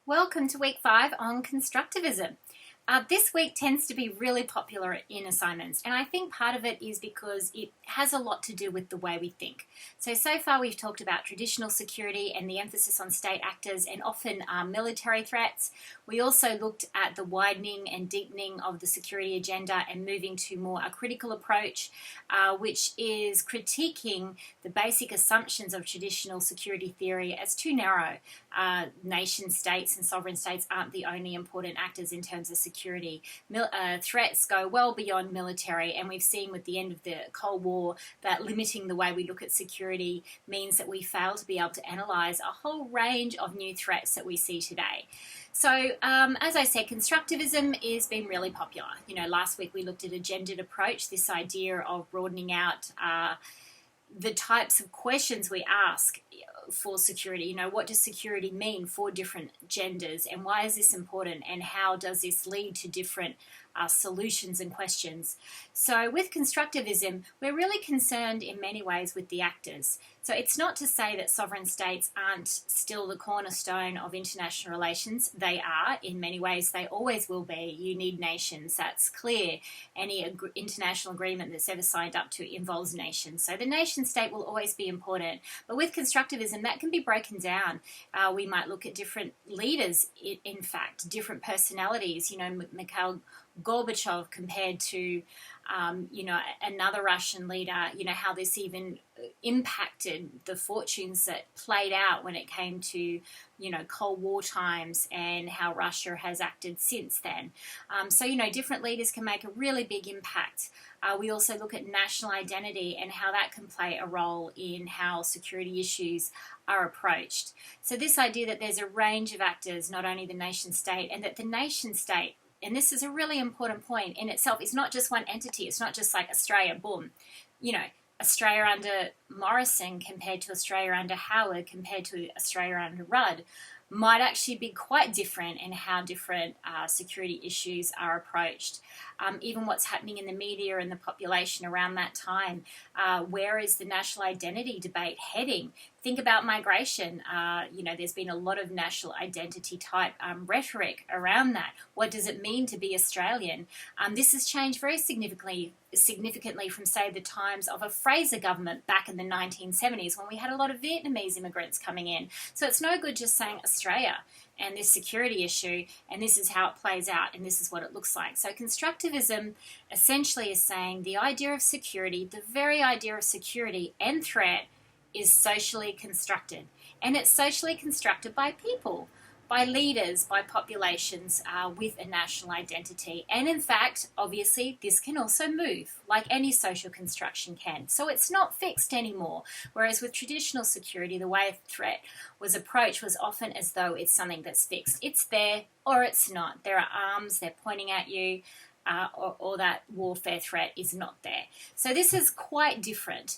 Welcome to week 5 on Constructivism. This week tends to be really popular in assignments, and I think part of it is because it has a lot to do with the way we think. So far we've talked about traditional security and the emphasis on state actors and often military threats. We also looked at the widening and deepening of the security agenda and moving to more a critical approach, which is critiquing the basic assumptions of traditional security theory as too narrow. Nation states and sovereign states aren't the only important actors in terms of security. Threats go well beyond military, and we've seen with the end of the Cold War that limiting the way we look at security means that we fail to be able to analyse a whole range of new threats that we see today. So, as I said, constructivism is been really popular. Last week we looked at a gendered approach, this idea of broadening out the types of questions we ask for security. What does security mean for different genders, and why is this important, and how does this lead to different solutions and questions? So with constructivism, we're really concerned in many ways with the actors. So it's not to say that sovereign states aren't still the cornerstone of international relations. They are. In many ways, they always will be. You need nations. That's clear. Any international agreement that's ever signed up to involves nations. So the nation state will always be important. But with constructivism, that can be broken down. We might look at different leaders, in fact, different personalities. Mikhail Gorbachev compared to, another Russian leader, how this even impacted the fortunes that played out when it came to, Cold War times, and how Russia has acted since then. Different leaders can make a really big impact. We also look at national identity and how that can play a role in how security issues are approached. So this idea that there's a range of actors, not only the nation state, and that the nation state, and this is a really important point in itself, is not just one entity. It's not just like Australia, boom. Australia under Morrison compared to Australia under Howard compared to Australia under Rudd might actually be quite different in how different security issues are approached. Even what's happening in the media and the population around that time. Where is the national identity debate heading? Think about migration. There's been a lot of national identity type rhetoric around that. What does it mean to be Australian? This has changed very significantly from, say, the times of a Fraser government back in the 1970s when we had a lot of Vietnamese immigrants coming in. So it's no good just saying Australia and this security issue, and this is how it plays out, and this is what it looks like. So constructivism essentially is saying the idea of security, the very idea of security and threat, is socially constructed. And it's socially constructed by people, by leaders, by populations with a national identity. And in fact, obviously, this can also move, like any social construction can. So it's not fixed anymore. Whereas with traditional security, the way a threat was approached was often as though it's something that's fixed. It's there or it's not. There are arms, they're pointing at you. Or that warfare threat is not there. So this is quite different.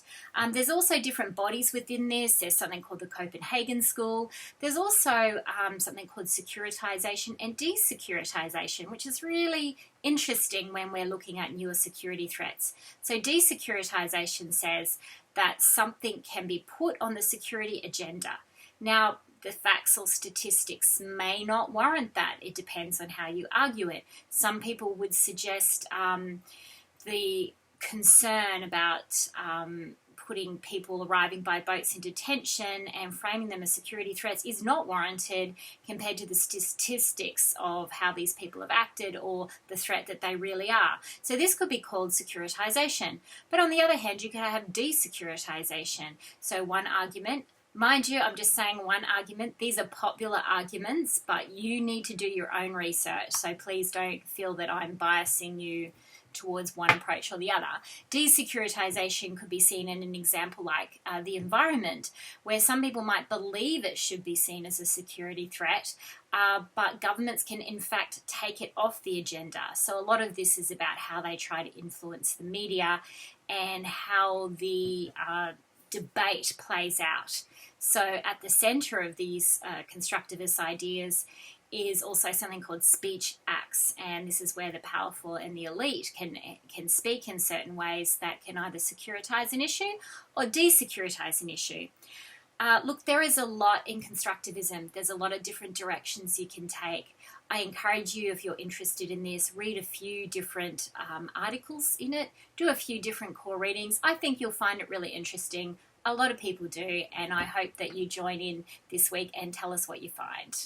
There's also different bodies within this. There's something called the Copenhagen School. There's also something called securitization and desecuritization, which is really interesting when we're looking at newer security threats. So desecuritization says that something can be put on the security agenda. Now, the facts or statistics may not warrant that. It depends on how you argue it. Some people would suggest the concern about putting people arriving by boats in detention and framing them as security threats is not warranted compared to the statistics of how these people have acted or the threat that they really are. So this could be called securitization. But on the other hand, you could have desecuritization. So one argument, mind you, I'm just saying one argument. These are popular arguments, but you need to do your own research. So please don't feel that I'm biasing you towards one approach or the other. Desecuritization could be seen in an example like the environment, where some people might believe it should be seen as a security threat, but governments can in fact take it off the agenda. So a lot of this is about how they try to influence the media and how the debate plays out. So at the centre of these constructivist ideas is also something called speech acts, and this is where the powerful and the elite can speak in certain ways that can either securitize an issue or desecuritize an issue. Look, there is a lot in constructivism. There's a lot of different directions you can take. I encourage you, if you're interested in this, read a few different articles in it, do a few different core readings. I think you'll find it really interesting. A lot of people do, and I hope that you join in this week and tell us what you find.